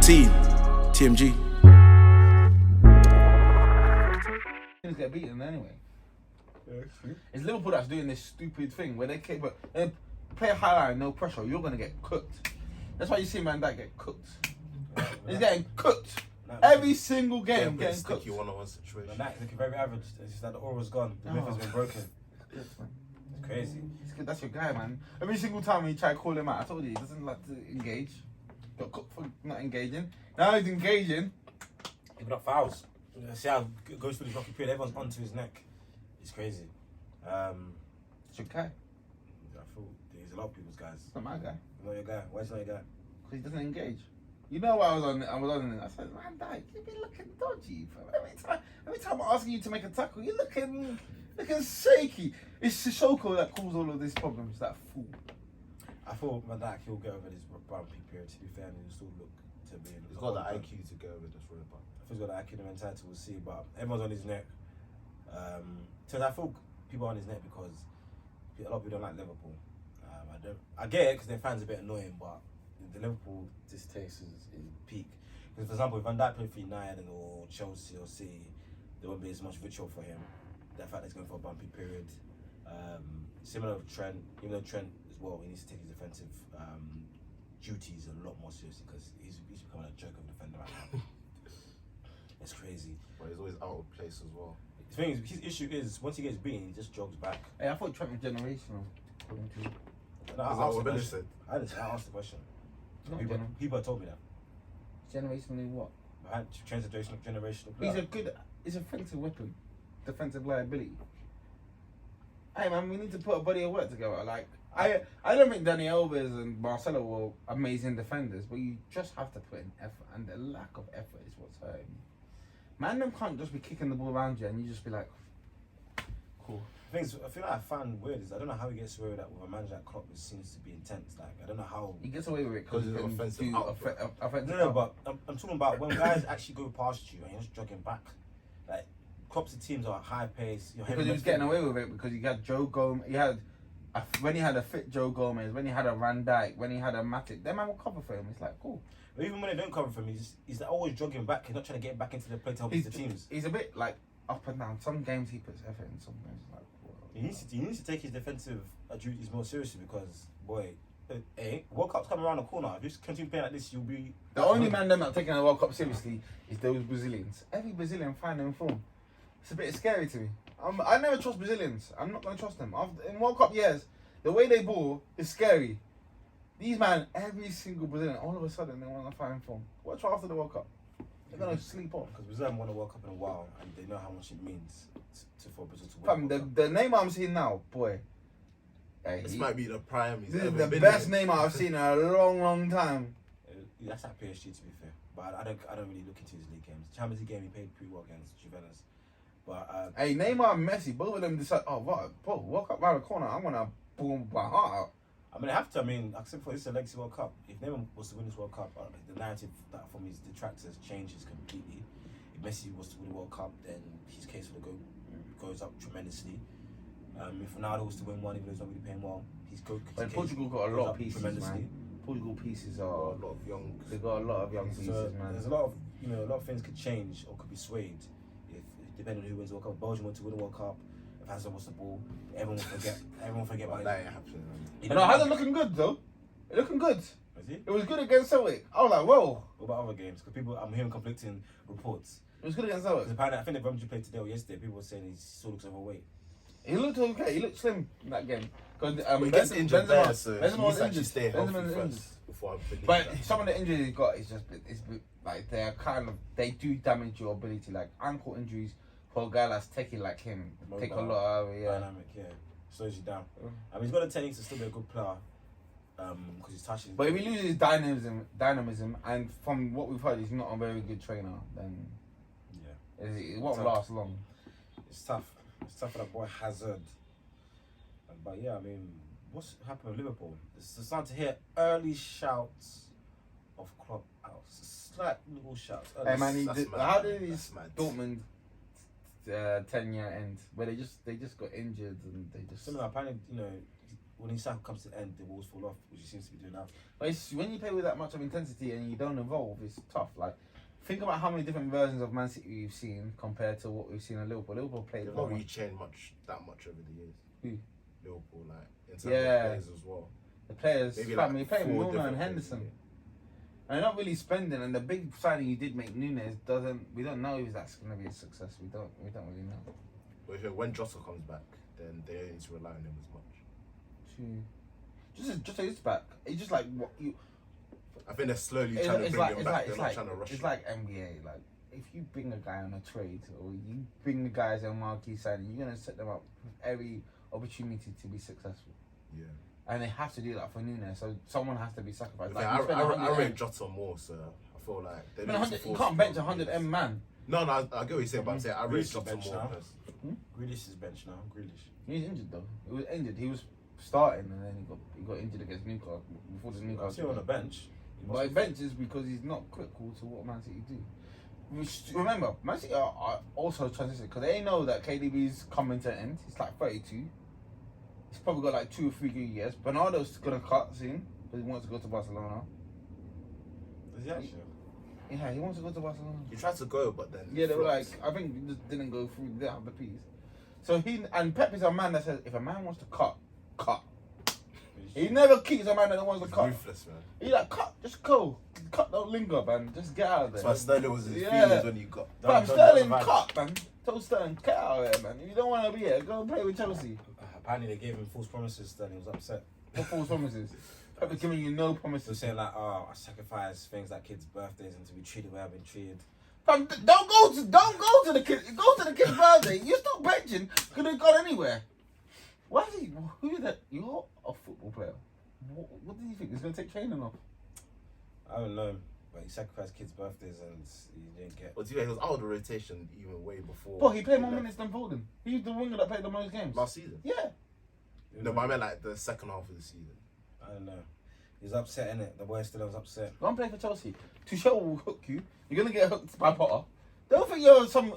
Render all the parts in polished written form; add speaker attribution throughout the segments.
Speaker 1: scene. TMG.
Speaker 2: Teams get beaten anyway. It's Liverpool that's doing this stupid thing where they play a high line, no pressure. You're gonna get cooked. That's why you see man that get cooked. He's getting cooked. Every single game getting cooked.
Speaker 3: Sticky one-on-one situation.
Speaker 4: That's looking very average. It's just that the aura's gone. The myth has been broken. It's crazy.
Speaker 2: It's good. That's your guy, man. Every single time you try to call him out, I told you he doesn't like to engage. Got cooked for not engaging. Now he's engaging.
Speaker 4: Even up fouls. See how it goes through this rocky period. Everyone's onto his neck. It's crazy.
Speaker 2: It's your guy.
Speaker 4: I feel he's a lot of people's guys.
Speaker 2: It's not my guy.
Speaker 4: Not your guy. Why is he not your guy?
Speaker 2: Because he doesn't engage. You know what I was on it. I said, man, Dyke, you've been looking dodgy, fam. Every time I'm asking you to make a tackle, you're looking shaky. It's Sissoko that caused all of these problems. That fool.
Speaker 4: I thought Van Dijk he'll get over this bumpy period. To be fair, and he'll still look to be.
Speaker 3: He's got the IQ to go with this road, but
Speaker 4: I think he's got the IQ and mentality. We'll see, but everyone's on his neck. So I feel people are on his neck because a lot of people don't like Liverpool. I get it because their fans are a bit annoying, but the Liverpool distaste is peak. Because for example, if Van Dijk played for United or Chelsea or City, there won't be as much vitriol for him. The fact that he's going for a bumpy period. Similar with Trent, even though Trent as well, he needs to take his defensive duties a lot more seriously because he's becoming a joke of a defender right now. It's crazy.
Speaker 3: But he's always out of place as well.
Speaker 4: The thing is, his issue is once he gets beaten, he just jogs back.
Speaker 2: Hey, I thought Trent was generational. According to you.
Speaker 4: No,
Speaker 3: Is that what Billy said?
Speaker 4: I asked the question.
Speaker 2: Not
Speaker 4: People have told me that.
Speaker 2: generationally what?
Speaker 4: I had generational player.
Speaker 2: He's a offensive weapon, defensive liability. Hey man, we need to put a body of work together. Like I don't think Dani Alves and Marcelo were amazing defenders, but you just have to put in effort, and the lack of effort is what's hurting me. Man, them can't just be kicking the ball around you and you just be like, cool.
Speaker 4: I feel like I found weird is I don't know how he gets away with that with a manager like Klopp, which seems to be intense. Like I don't know how
Speaker 2: he gets away with it because
Speaker 3: it's offensive.
Speaker 4: No, but I'm talking about when guys actually go past you and you're just jogging back. Like Klopp's teams are at high pace.
Speaker 2: Because he was getting away with it because he had Joe Gomez. When he had a fit Joe Gomez, when he had a Van Dijk, when he had a Matic, them man will cover for him. It's like cool.
Speaker 4: But even when they don't cover for him, he's always jogging back. He's not trying to get back into the play to help the teams.
Speaker 2: He's a bit like up and down. Some games he puts effort in, some games like.
Speaker 4: He needs to take his defensive duties more seriously because, boy, World Cup's coming around the corner. If you continue playing like this, you'll be...
Speaker 2: The only man them not taking the World Cup seriously is those Brazilians. Every Brazilian find them form. It's a bit scary to me. I never trust Brazilians. I'm not going to trust them. In World Cup years, the way they ball is scary. These man, every single Brazilian, all of a sudden they want to find form. Watch after the World Cup. They're going to sleep off.
Speaker 4: Because Brazil haven't won a World Cup in a while and they know how much it means for Brazil to win.
Speaker 2: Fam, the Neymar I'm seeing now, boy. Hey,
Speaker 3: This might be the prime.
Speaker 2: This is the best Neymar I've seen in a long time.
Speaker 4: That's at PSG to be fair. But I don't really look into his league games. Champions League game he played pretty well against Juventus. But
Speaker 2: hey, Neymar and Messi, both of them decide, World Cup round the corner, I'm going to pull my heart out.
Speaker 4: I mean, I have to. I mean, except for this is a legacy World Cup. If Neymar was to win this World Cup, the narrative that from his detractors changes completely. If Messi was to win the World Cup, then his case would goes up tremendously. If Ronaldo was to win one, even though he's not really playing well,
Speaker 2: But Portugal got a lot of pieces, man. Portugal pieces are
Speaker 3: a lot of young.
Speaker 2: They got a lot of young pieces, man.
Speaker 4: There's a lot of things could change or could be swayed if depending on who wins the World Cup. Belgium went to win the World Cup. If Hazard was the ball, everyone will forget. Everyone forget about
Speaker 3: that.
Speaker 4: It
Speaker 3: Happening.
Speaker 2: No, Hazard looking good though. It looking good.
Speaker 4: Is he?
Speaker 2: It was good against Celtic. I was like, whoa.
Speaker 4: What about other games? Because I'm hearing conflicting reports.
Speaker 2: It was good against Celtic.
Speaker 4: Because apparently, I think the Belgium played today or yesterday. People were saying he still looks overweight.
Speaker 2: He looked okay. He looked slim in that game. Because
Speaker 3: he gets injured there, so he needs to
Speaker 2: injured.
Speaker 3: stay healthy first before I believe
Speaker 2: But
Speaker 3: that.
Speaker 2: some of the injuries he's got is just like they do damage your ability. Like ankle injuries for a guy that's taking like him, take a lot of
Speaker 4: dynamic, slows you down. I mean, he's got the techniques to still be a good player. Because he's touching.
Speaker 2: But if he loses dynamism, and from what we've heard, he's not a very good trainer, then it won't last long.
Speaker 4: It's tough. It's tough for that boy Hazard. But yeah, I mean, what's happened with Liverpool? It's starting to hear early shouts of Klopp out. Slight little shouts.
Speaker 2: Hey man, how did his Dortmund 10-year end? Where they just got injured and they just
Speaker 4: similar. Apparently, when his cycle comes to the end, the walls fall off, which he seems to be doing now.
Speaker 2: But it's, when you play with that much of intensity and you don't evolve, it's tough. Like, think about how many different versions of Man City we've seen compared to what we've seen in Liverpool. Liverpool played.
Speaker 3: They've not really changed that much over the years.
Speaker 2: Who?
Speaker 3: Liverpool, like in terms of players as well.
Speaker 2: The players,
Speaker 3: maybe
Speaker 2: family,
Speaker 3: like
Speaker 2: playing
Speaker 3: 4
Speaker 2: Milner and
Speaker 3: different
Speaker 2: Henderson.
Speaker 3: players,
Speaker 2: And they're not really spending. And the big signing you did make, Nunes, we don't know if that's going to be a success. We don't really know.
Speaker 3: But when Jota comes back, then they don't need to rely on him as much.
Speaker 2: Just is back. It's just like what you.
Speaker 3: I think they're slowly trying to bring him back. They're not trying to rush
Speaker 2: It's
Speaker 3: him.
Speaker 2: like NBA. Like, if you bring a guy on a trade or you bring the guys on marquee signing, you're gonna set them up with every opportunity to be successful.
Speaker 3: Yeah.
Speaker 2: And they have to do that for Nunes, so someone has to be sacrificed.
Speaker 3: Okay,
Speaker 2: Like,
Speaker 3: I rate Jota more, so I feel like they need to
Speaker 2: you
Speaker 3: force
Speaker 2: can't
Speaker 3: him
Speaker 2: bench
Speaker 3: on
Speaker 2: 100
Speaker 3: players.
Speaker 2: M man.
Speaker 3: No, I get what you're saying, but I'm saying I rate
Speaker 4: Grealish
Speaker 3: Jota
Speaker 4: bench
Speaker 3: more.
Speaker 4: now.
Speaker 3: Personally.
Speaker 4: Grealish is bench now. Grealish.
Speaker 2: He's injured though. He was injured. He was starting and then he got injured against Newcastle before the
Speaker 4: I
Speaker 2: Newcastle.
Speaker 4: see him on the bench.
Speaker 2: But he benches because he's not critical to what Man City do. Remember, Man City are also transitioning because they know that KDB's coming to an end. He's like 32. He's probably got like 2 or 3 good years. Bernardo's gonna cut soon because he wants to go to Barcelona.
Speaker 4: Is he actually?
Speaker 2: Yeah, he wants to go to Barcelona.
Speaker 3: He tried to go, but then
Speaker 2: Yeah, they were like,
Speaker 3: flopped.
Speaker 2: I think he just didn't go through. They didn't have the piece. So Pep is a man that says if a man wants to cut. He never keeps a man that wants to
Speaker 3: He's
Speaker 2: cut.
Speaker 3: ruthless, man.
Speaker 2: He like cut, just go. Cut, don't linger, man. Just get out of there.
Speaker 3: That's why Sterling was in his
Speaker 2: Yeah.
Speaker 3: feelings when he got.
Speaker 2: Fam,
Speaker 4: Don't
Speaker 2: Sterling
Speaker 4: advise.
Speaker 2: cut, man. Tell Sterling, get out of here, man. If you don't want to be here, go and play with Chelsea.
Speaker 4: Apparently they gave him false promises. Sterling was upset.
Speaker 2: What false promises? Pep is giving you no
Speaker 4: They're
Speaker 2: promises.
Speaker 4: saying like, oh, I sacrifice things like kids' birthdays and to be treated where I've been treated.
Speaker 2: Fam, don't go to the kid. Go to the kid's birthday. You're still benching. Could have gone anywhere. Why is he? Who is that? You're a football player. What do you think? He's gonna take training off?
Speaker 4: I don't know, but he sacrificed kids' birthdays and he didn't get.
Speaker 3: But he was out of the rotation even way before.
Speaker 2: But he played more
Speaker 3: left.
Speaker 2: minutes than Foden. He's the winger that played the most games.
Speaker 3: Last season.
Speaker 2: Yeah.
Speaker 3: No, but I meant like the second half of the season.
Speaker 4: I don't know. He's upset, innit? The boy still was upset.
Speaker 2: Go and play for Chelsea. Tuchel will hook you. You're gonna get hooked by Potter. Don't think you're some.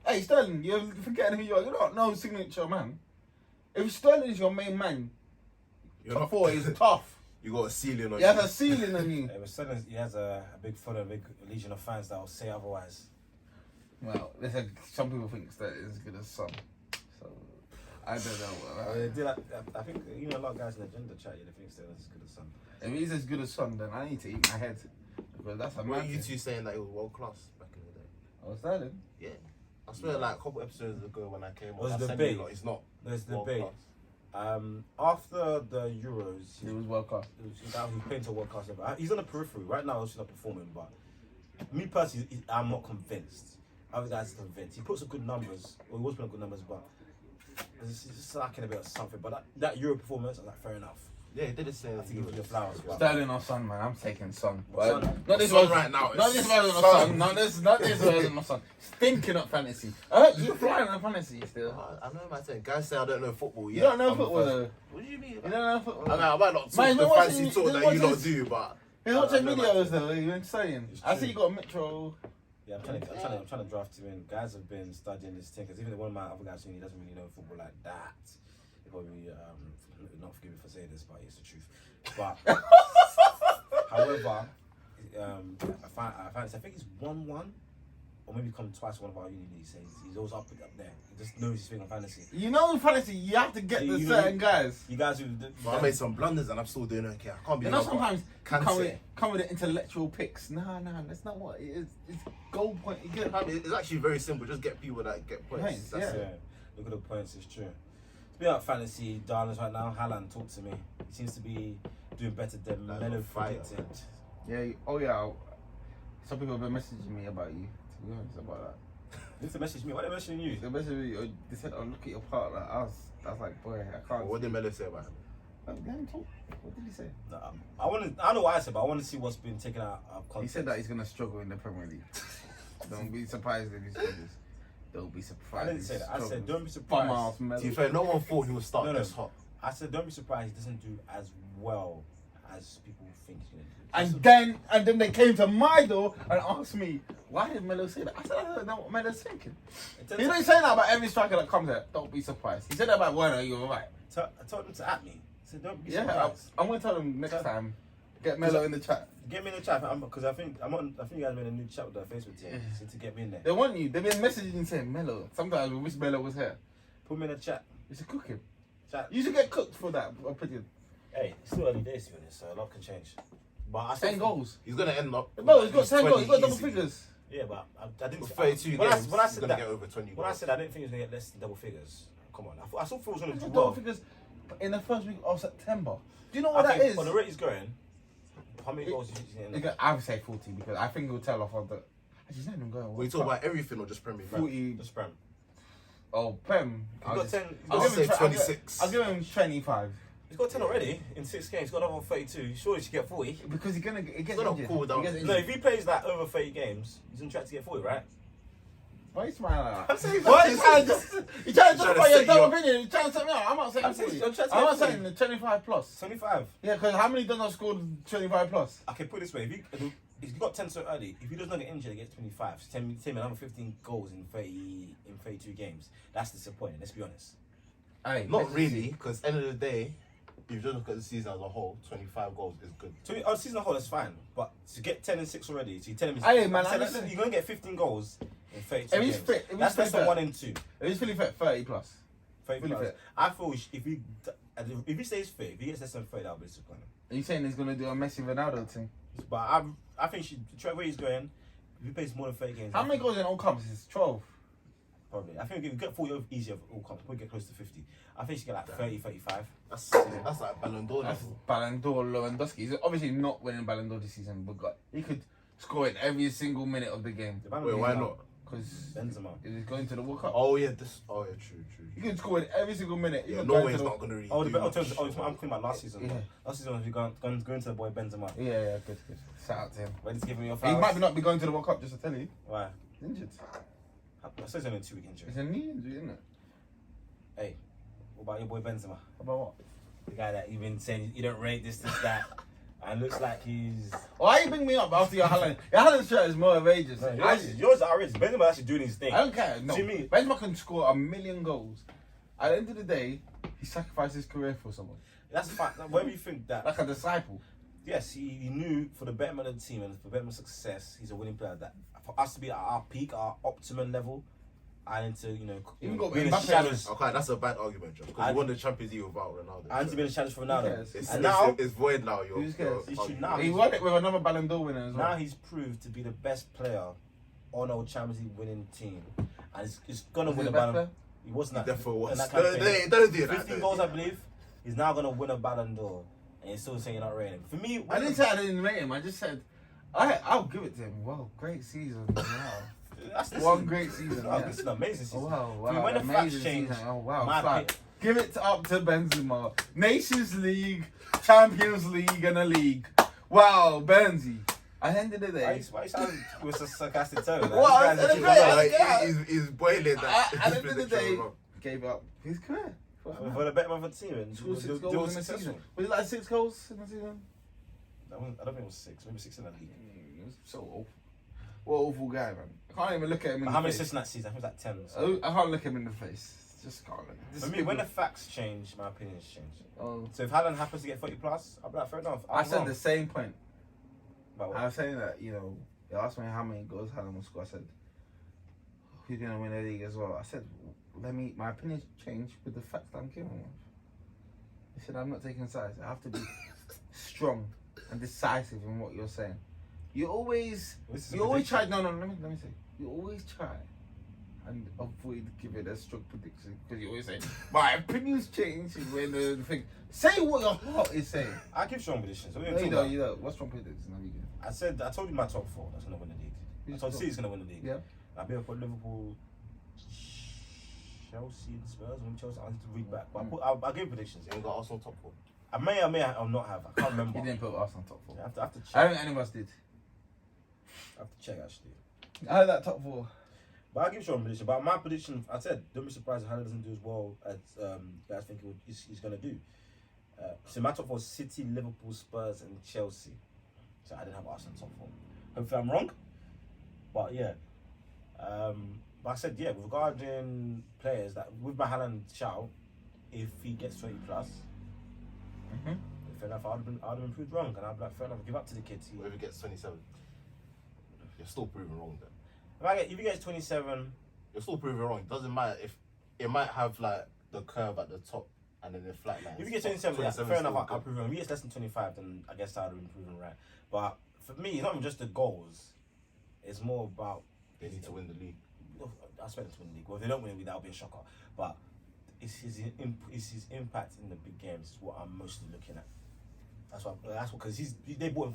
Speaker 2: Hey Sterling, you're forgetting who you are. You're not no signature man. If Sterling is your main man,
Speaker 3: You're
Speaker 2: top
Speaker 3: not
Speaker 2: 4 is tough.
Speaker 3: You got a ceiling on
Speaker 2: He has a ceiling on you.
Speaker 4: Hey, but Sterling, he has a big following, a big legion of fans that will say otherwise.
Speaker 2: Well, listen, some people think Sterling is as good as Son. So I don't know.
Speaker 4: I think even a lot of guys in the gender chat, they think Sterling's as good as Son.
Speaker 2: If he's as good as Son, then I need to eat my head because that's a
Speaker 3: Were
Speaker 2: man.
Speaker 3: you two saying that he was world class back in the day?
Speaker 2: Oh, Sterling.
Speaker 3: Yeah. I swear, like a couple episodes ago when I came on,
Speaker 4: Was
Speaker 3: I
Speaker 4: the
Speaker 3: said,
Speaker 4: debate?
Speaker 3: like, he's not
Speaker 4: There's the
Speaker 3: world
Speaker 4: debate.
Speaker 3: class.
Speaker 4: After the Euros,
Speaker 2: He was World Cup.
Speaker 4: he's playing to world class level. He's on the periphery right now. He's not performing, but me personally, I'm not convinced. Other guys are convinced. He puts up good numbers. Well, he was putting up good numbers, but he's just lacking a bit of something. But that Euro performance, I was like, fair enough.
Speaker 3: Yeah, he did the same.
Speaker 4: I think he was the flowers. But
Speaker 2: Sterling or Son, man. I'm taking Son.
Speaker 4: Son.
Speaker 2: Not this
Speaker 3: Son
Speaker 2: one
Speaker 3: right now.
Speaker 2: Not this version of Son. Not this version of Son. Stinking up fantasy. You flying on fantasy still.
Speaker 3: I know my thing. Guys say I don't know football.
Speaker 2: You don't know football though.
Speaker 3: What do you mean?
Speaker 2: You don't know football.
Speaker 3: I mean, I might not
Speaker 2: Man,
Speaker 3: talk the
Speaker 2: he's been
Speaker 3: fancy
Speaker 2: watching-
Speaker 3: talk
Speaker 2: he's
Speaker 3: that
Speaker 2: been
Speaker 3: you lot
Speaker 2: watching-
Speaker 3: do, but
Speaker 2: He's watching
Speaker 3: I know my
Speaker 2: videos
Speaker 3: thing.
Speaker 2: though. You've been saying.
Speaker 4: It's
Speaker 2: I see
Speaker 4: true.
Speaker 2: you got Mitchell.
Speaker 4: yeah, I'm trying to draft him in. Guys have been studying this thing because even one of my other guys saying he doesn't really know football like that. He probably not forgive me for saying this, but it's the truth. But however, I think he's 1-1 or maybe come twice one of our uni leagues. So he's always up there. He just knows his thing on fantasy.
Speaker 2: You know in fantasy you have to get the
Speaker 4: You-
Speaker 2: certain guys.
Speaker 4: You guys who
Speaker 3: But I made some blunders and I'm still doing okay. I can't be.
Speaker 2: You know sometimes
Speaker 3: Can't
Speaker 2: come
Speaker 3: say.
Speaker 2: with the intellectual picks. Nah, that's not what it is. It's goal point. You get
Speaker 3: It's actually very simple. Just get people that get points.
Speaker 2: Points,
Speaker 3: That's
Speaker 2: yeah.
Speaker 3: it.
Speaker 4: Look at the points, it's true. Speaking about fantasy darlings right now, Haaland, talk to me. He seems to be doing better than
Speaker 3: Like
Speaker 4: Melo
Speaker 3: on fire.
Speaker 4: predicted.
Speaker 2: Yeah. Oh yeah. Some people have been messaging me about you. To be honest about that.
Speaker 4: They used to message me. Why are they messaging you?
Speaker 2: They messaged me. They said, "Oh, look at your partner." I was like, boy, I can't.
Speaker 3: What did Melo say about him?
Speaker 2: Let him talk. What did he say?
Speaker 4: I don't know what I said, but I want to see what's been taken out of context.
Speaker 2: He said that he's gonna struggle in the Premier League. Don't be surprised if he struggles. Don't be surprised.
Speaker 4: I didn't say that. I said don't be
Speaker 2: Bum
Speaker 4: surprised.
Speaker 2: ass Melo.
Speaker 3: To be fair, no one thought he would start
Speaker 4: No.
Speaker 3: this hot.
Speaker 4: I said don't be surprised he doesn't do as well as people think he's going to do.
Speaker 2: And then they came to my door and asked me, why did Melo say that? I said, I don't know what Melo's thinking. He didn't say that about every striker that comes there. Don't be surprised. He said that about Werner, you're right.
Speaker 4: I told him to at me. So don't be
Speaker 2: Yeah,
Speaker 4: surprised.
Speaker 2: I'm gonna tell them next time. Get Melo in the chat.
Speaker 4: Get me in the chat because I think you guys made a new chat with the Facebook team, so to get me in there.
Speaker 2: They want you. They've been messaging you saying Melo. Sometimes we wish Melo was here.
Speaker 4: Put me in the chat.
Speaker 2: You should cook him.
Speaker 4: Chat.
Speaker 2: You should get cooked for that opinion.
Speaker 4: Hey, it's still early days to be honest, so a lot can change. But I still
Speaker 2: 10 goals.
Speaker 3: He's gonna end up.
Speaker 2: Bro, he's got 10 goals.
Speaker 3: 20
Speaker 2: He's got double
Speaker 3: easily.
Speaker 2: figures.
Speaker 4: Yeah, but I didn't.
Speaker 3: For 32
Speaker 4: when
Speaker 3: games,
Speaker 4: when I
Speaker 3: he's
Speaker 4: said
Speaker 3: gonna
Speaker 4: that,
Speaker 3: get over 20
Speaker 4: when I
Speaker 3: goals.
Speaker 4: said I didn't think he was gonna get less than double figures. Come on, I still thought he was gonna
Speaker 2: He's
Speaker 4: do
Speaker 2: got
Speaker 4: well.
Speaker 2: double figures in the first week of September. Do you know
Speaker 4: I
Speaker 2: what that
Speaker 4: think
Speaker 2: is?
Speaker 4: on the rate he's going, how many goals do you think he's gonna
Speaker 2: I would say 40 because I think he'll tell off on the. Actually, he's not even going.
Speaker 3: Were you talking about everything or just Premier League?
Speaker 2: 40.
Speaker 4: The Prem.
Speaker 2: Oh, Prem.
Speaker 4: He's got 10.
Speaker 3: I'll
Speaker 4: He's
Speaker 3: say
Speaker 4: got,
Speaker 3: 26.
Speaker 2: I'll give him 25.
Speaker 4: he's got 10 already in 6 games. He's got another 32. Surely he should get 40.
Speaker 2: Because he's gonna get
Speaker 3: gonna
Speaker 2: injured.
Speaker 3: cool down.
Speaker 2: He gets
Speaker 4: No,
Speaker 2: injured.
Speaker 4: if he plays that over 30 games, he's gonna try to get 40, right?
Speaker 2: Why are you smiling like that?
Speaker 3: I'm saying
Speaker 2: Why
Speaker 3: that
Speaker 2: you
Speaker 3: is-
Speaker 2: trying to you trying to
Speaker 3: Trying to
Speaker 2: justify your
Speaker 3: set you
Speaker 2: double
Speaker 3: up.
Speaker 2: opinion? You trying to set me up? I'm not saying
Speaker 4: I'm saying-
Speaker 2: 40.
Speaker 4: I'm trying to
Speaker 2: I'm not
Speaker 4: say
Speaker 2: saying the 25 plus.
Speaker 4: 25.
Speaker 2: Yeah, because how many done not scored 25 plus?
Speaker 4: Okay, put it this way: if he got 10 so early, if he does not get injured, he gets 25. So 10 another 15 goals in 32 games. That's disappointing. Let's be honest.
Speaker 2: Aye,
Speaker 3: Not really, because end of the day, if you just look at the season as a whole, 25 goals is good.
Speaker 4: On season whole, that's fine. But to get 10 and 6 already, so you tell him
Speaker 2: Aye, man,
Speaker 4: so
Speaker 2: I
Speaker 4: listen,
Speaker 2: listen.
Speaker 4: you're gonna get 15 goals in 32
Speaker 2: If he's
Speaker 4: games.
Speaker 2: fit, if he's
Speaker 4: That's
Speaker 2: fit
Speaker 4: less than
Speaker 2: fit.
Speaker 4: 1 and 2.
Speaker 2: If he's fully fit, 30 plus.
Speaker 4: 30
Speaker 2: Fully
Speaker 4: plus.
Speaker 2: fit.
Speaker 4: I feel if he stays fit, if he gets less than 30, that'll be disappointing.
Speaker 2: Are you saying he's gonna do a Messi Ronaldo thing?
Speaker 4: But I think where he's going, if he plays more than 30 games,
Speaker 2: How many goals in all comps? It's 12.
Speaker 4: probably. I think if you get 40 easier of all comps, we'll get close to 50. I think he should get like 30, 35.
Speaker 3: That's like Ballon d'Or
Speaker 2: That's
Speaker 3: level.
Speaker 2: Ballon d'Or Lewandowski. He's obviously not winning Ballon d'Or this season, but he could score in every single minute of the game.
Speaker 4: The Ballon
Speaker 3: Wait,
Speaker 4: d'Or
Speaker 3: why
Speaker 4: is
Speaker 3: not?
Speaker 2: Because
Speaker 4: Benzema.
Speaker 2: he's going to the World Cup.
Speaker 3: Oh yeah, true.
Speaker 2: He can score in every single minute.
Speaker 3: Yeah,
Speaker 2: Even
Speaker 3: Norway's
Speaker 2: going to
Speaker 3: not gonna really.
Speaker 4: Oh,
Speaker 3: do
Speaker 4: the
Speaker 3: much.
Speaker 4: I'm talking about last season.
Speaker 2: Yeah.
Speaker 4: Last season, we going to the boy Benzema.
Speaker 2: Yeah, good. Shout out to him.
Speaker 4: When he's giving me your
Speaker 2: He
Speaker 4: fouls.
Speaker 2: might not be going to the World Cup, just to tell you.
Speaker 4: Why?
Speaker 2: He's injured.
Speaker 4: I said it's only a 2-week injury.
Speaker 2: It's a knee injury, isn't it?
Speaker 4: Hey, what about your boy Benzema?
Speaker 2: About what?
Speaker 4: The guy that you've been saying you don't rate this, that, and looks like he's.
Speaker 2: Why you bring me up after your Haaland? Your Haaland shirt is more outrageous.
Speaker 4: Yours are outrageous. Benzema actually doing his thing.
Speaker 2: I don't care. No.
Speaker 4: See me?
Speaker 2: Benzema can score 1,000,000 goals. At the end of the day, he sacrificed his career for someone.
Speaker 4: That's fine. Whether you think that,
Speaker 2: Like a disciple.
Speaker 4: yes, he knew for the betterment of the team and for betterment of success, he's a winning player. That for us to be at our peak, our optimum level, I need to,
Speaker 2: Even got
Speaker 4: be in the
Speaker 2: Mbappe.
Speaker 4: shadows.
Speaker 3: Okay, that's a bad argument, Joe. Because
Speaker 4: I-
Speaker 3: you won the Champions League without Ronaldo.
Speaker 4: I need to be in the shadows for
Speaker 2: Who
Speaker 4: Ronaldo.
Speaker 2: cares?
Speaker 4: And now,
Speaker 3: It's void now. You're,
Speaker 2: Who cares?
Speaker 4: He should
Speaker 3: arguing.
Speaker 4: now.
Speaker 2: He won it with another Ballon d'Or winner as well.
Speaker 4: now he's proved to be the best player on our Champions League winning team, and he's gonna
Speaker 2: Was
Speaker 4: win
Speaker 2: he
Speaker 4: a
Speaker 2: the best
Speaker 4: Ballon.
Speaker 2: player?
Speaker 4: He wasn't that.
Speaker 3: Therefore,
Speaker 4: in
Speaker 3: was.
Speaker 4: that campaign.
Speaker 3: Don't do that.
Speaker 4: 15 goals, I believe. He's now gonna win a Ballon d'Or, and you're still saying you're not rating him. For me,
Speaker 2: I didn't say I didn't rate him. I just said I'll give it to him. Wow, great season. Wow.
Speaker 4: that's
Speaker 2: One great season.
Speaker 4: Oh,
Speaker 2: Yeah.
Speaker 4: this is an amazing season.
Speaker 2: Oh, wow.
Speaker 4: For me, when the facts
Speaker 2: Amazing
Speaker 4: change,
Speaker 2: season. Oh, wow.
Speaker 4: my
Speaker 2: Fine.
Speaker 4: pick-
Speaker 2: Give it up to Benzema. Nations League, Champions League, and a league. Wow, Benzi. At the end of the day,
Speaker 4: Why you sound with a sarcastic tone? Like,
Speaker 2: Well,
Speaker 4: this guy's
Speaker 2: it's
Speaker 4: literally
Speaker 2: great.
Speaker 4: got-
Speaker 3: He's boiling that.
Speaker 2: at the end of the day, gave up his career.
Speaker 4: for the betterment of the team, and
Speaker 2: Scored 6
Speaker 4: they were
Speaker 2: goals in the
Speaker 4: successful.
Speaker 2: season. Was it like 6 goals in the season?
Speaker 4: I don't think it was 6. Maybe 6 in the league.
Speaker 2: It was so awful. What an awful guy, man. I can't even look at him in
Speaker 4: But
Speaker 2: the
Speaker 4: how many
Speaker 2: face.
Speaker 4: assists in that season? I think it was like 10. So.
Speaker 2: I can't look him in the face. Just can't look. This
Speaker 4: For
Speaker 2: is
Speaker 4: me, when the
Speaker 2: people-
Speaker 4: facts change, my opinions change.
Speaker 2: Oh.
Speaker 4: So if Haaland happens to get 30 plus, I'll be like, fair enough.
Speaker 2: I
Speaker 4: I'm
Speaker 2: said
Speaker 4: wrong.
Speaker 2: the same point.
Speaker 4: But
Speaker 2: I was saying that, they asked me how many goals Haaland will score. I said, who's going to win the league as well? I said, my opinions change with the facts that I'm giving them. I said, I'm not taking sides. I have to be strong and decisive in what you're saying. You always try, no, let me say, you always try and avoid giving a strong prediction because you always say, my opinions change when the thing. Say what your heart is saying.
Speaker 4: I give strong predictions. What are
Speaker 2: No,
Speaker 4: you
Speaker 2: you
Speaker 4: talking
Speaker 2: don't,
Speaker 4: about?
Speaker 2: What's strong prediction? Have you given?
Speaker 4: I told you my top 4 that's going to win the league. I
Speaker 2: Who's
Speaker 4: told
Speaker 2: top?
Speaker 4: City's going to win the league.
Speaker 2: Yeah.
Speaker 4: I'll be up for Liverpool, Chelsea, and Spurs. When Chelsea, I need to read back. But I'll give predictions.
Speaker 3: You ain't got Arsenal top 4.
Speaker 4: I may or not have. I can't remember.
Speaker 2: He didn't put Arsenal top 4.
Speaker 4: I have to check.
Speaker 2: I don't think any of us did.
Speaker 4: I have to check actually.
Speaker 2: I had that top 4.
Speaker 4: But I'll give you a prediction. But my prediction, I said, don't be surprised if Haaland doesn't do as well as guys think he's going to do. So my top 4 is City, Liverpool, Spurs, and Chelsea. So I didn't have Arsenal top 4. Hopefully I'm wrong. But yeah. But I said, yeah, regarding players, that with my Haaland shout, if he gets 20 plus, Fair enough, I'd have been proved wrong, and I'd be like, fair enough, give up to the kids.
Speaker 3: Whoever gets 27, you're still proving wrong then.
Speaker 4: If he gets 27,
Speaker 3: You're still proving wrong. It doesn't matter if it might have like the curve at the top and then the flat line.
Speaker 4: if he gets 27, yeah, fair enough, I'll prove him. If he gets less than 25, then I guess I'd have been proven right. But for me, it's not even just the goals. It's more about
Speaker 3: They need to win the league.
Speaker 4: I expect them to win the league. Well, if they don't win the league, that'll be a shocker. But it's his impact in the big games is what I'm mostly looking at. That's what because they bought him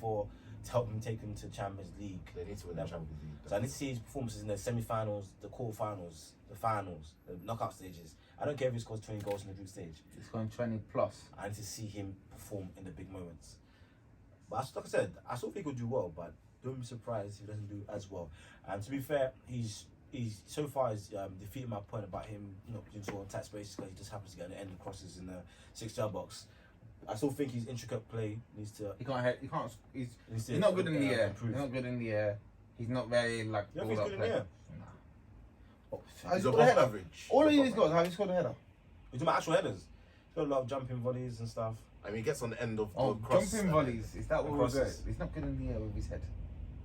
Speaker 4: to help him take him to Champions League.
Speaker 3: They need to win the Champions League.
Speaker 4: So I need to see his performances in the semi-finals, the quarter-finals, the finals, the knockout stages. I don't care if he scores 20 goals in the group stage.
Speaker 2: He's going 20 plus.
Speaker 4: I need to see him perform in the big moments. But like I said, I still think he'll do well, but don't be surprised if he doesn't do as well. And to be fair, he's so far has defeated my point about him not being so on tight spaces because he just happens to get the end of crosses in the 6-yard box. I still think his intricate play needs to.
Speaker 2: He can't. He's not good in the air. He's not good in the air. He's not very like.
Speaker 4: You don't think he's good in the air?
Speaker 3: He's above average.
Speaker 2: All he needs got is how he scored a header.
Speaker 4: You're talking about actual headers. He's got a lot of jumping volleys and stuff.
Speaker 3: I mean, he gets on the end of
Speaker 2: Oh,
Speaker 3: the cross.
Speaker 2: jumping volleys. Is that what we're
Speaker 4: crosses.
Speaker 2: good? He's not good in the air with his head.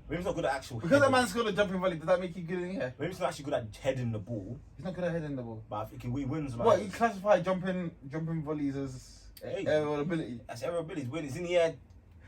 Speaker 4: Maybe he's not good at actual.
Speaker 2: Because that
Speaker 4: heading.
Speaker 2: man scored a jumping volley, does that make you good in the air?
Speaker 4: Maybe he's not actually good at heading the ball,
Speaker 2: He's not good at heading the ball.
Speaker 4: but if he wins.
Speaker 2: What, you classify jumping volleys as
Speaker 4: Hey.
Speaker 2: aerial ability?
Speaker 4: That's aerial ability. He's in the air.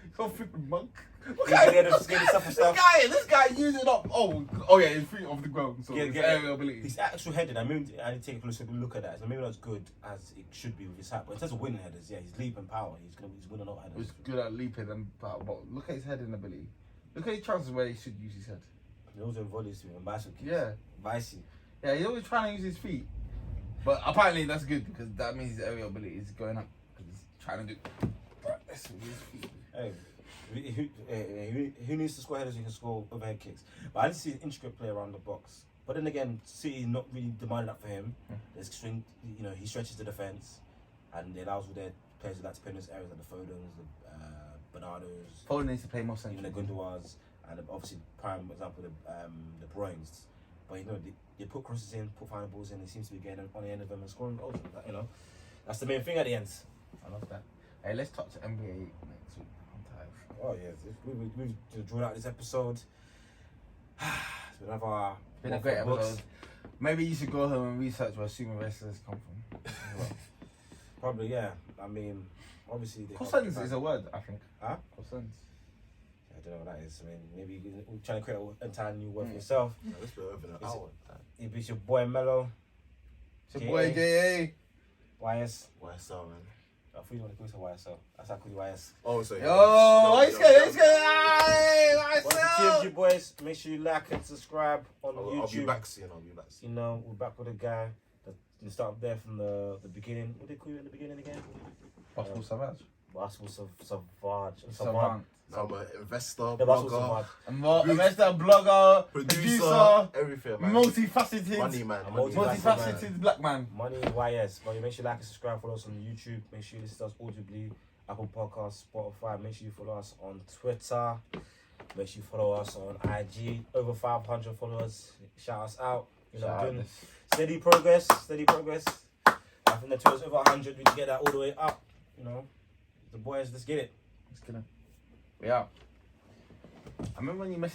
Speaker 2: He's a flipping monk.
Speaker 4: He's in the air just getting stuff and stuff.
Speaker 2: This guy using up. Oh yeah, his feet off the ground. So it's aerial ability.
Speaker 4: His actual heading, I mean, I need to take a closer look at that. So maybe not as good as it should be with his hat. But in terms of winning headers, yeah, his leap and power, he's winning a lot of headers.
Speaker 2: He's good at leaping and power, but look at his heading ability. Look at his chances where he should use his head.
Speaker 4: He also volleys too and bicycle kicks.
Speaker 2: Yeah.
Speaker 4: Vicey.
Speaker 2: Yeah, he's always trying to use his feet. But apparently that's good because that means his aerial ability is going up because he's trying to do this with his feet.
Speaker 4: Hey, who needs to score headers who can score overhead kicks? But I need to see an intricate play around the box. But then again, City not really demanding that for him. There's string, he stretches the defence and it allows all their players who like to play in those areas like the Fodens, the Bernardos,
Speaker 2: Foden needs to play more central.
Speaker 4: even the Gundoars, and obviously prime example the Bruins. But they put crosses in, put final balls in. They seem to be getting on the end of them and scoring goals. That's the main thing at the end.
Speaker 2: I love that. Hey, let's touch NBA next week. I'm tired.
Speaker 4: Oh yeah, we've drawn out this episode. It's been another
Speaker 2: Been a great episode. Maybe you should go home and research where sumo wrestlers come from.
Speaker 4: Probably, yeah. I mean, obviously...
Speaker 2: Cousins is a word, I think.
Speaker 4: Huh?
Speaker 2: Cousins.
Speaker 4: I don't know what that is. I mean, maybe you're trying to create an entire new word for yourself.
Speaker 3: No, let's be over an hour.
Speaker 4: It's your boy Mello.
Speaker 2: It's your boy J.A.
Speaker 4: YS.
Speaker 3: YSL, man.
Speaker 4: I thought you want to call it YSL. That's how I call you YS.
Speaker 3: Oh, so
Speaker 2: Yo, why you scared?
Speaker 4: Well, you boys, make sure you like and subscribe on YouTube.
Speaker 3: I'll be back soon.
Speaker 4: We're back with a guy that start up there from the beginning. What did they call you in the beginning again?
Speaker 2: Basketball Savage.
Speaker 4: Basketball Savage.
Speaker 2: Savant.
Speaker 3: I'm an investor,
Speaker 4: Basketball
Speaker 3: blogger,
Speaker 2: Investor, blogger,
Speaker 3: producer, everything, man.
Speaker 2: Multifaceted.
Speaker 3: Money, man.
Speaker 2: Multifaceted black man.
Speaker 4: Money YS. But make sure you like and subscribe, follow us on YouTube. Make sure you listen to us audibly, Apple Podcasts, Spotify. Make sure you follow us on Twitter. Make sure you follow us on IG. Over 500 followers. Shout us out. Doing steady progress. I think the Twitter's over 100. We can get that all the way up. The boys, let's get it.
Speaker 2: Let's get it. We out. I remember when you messaged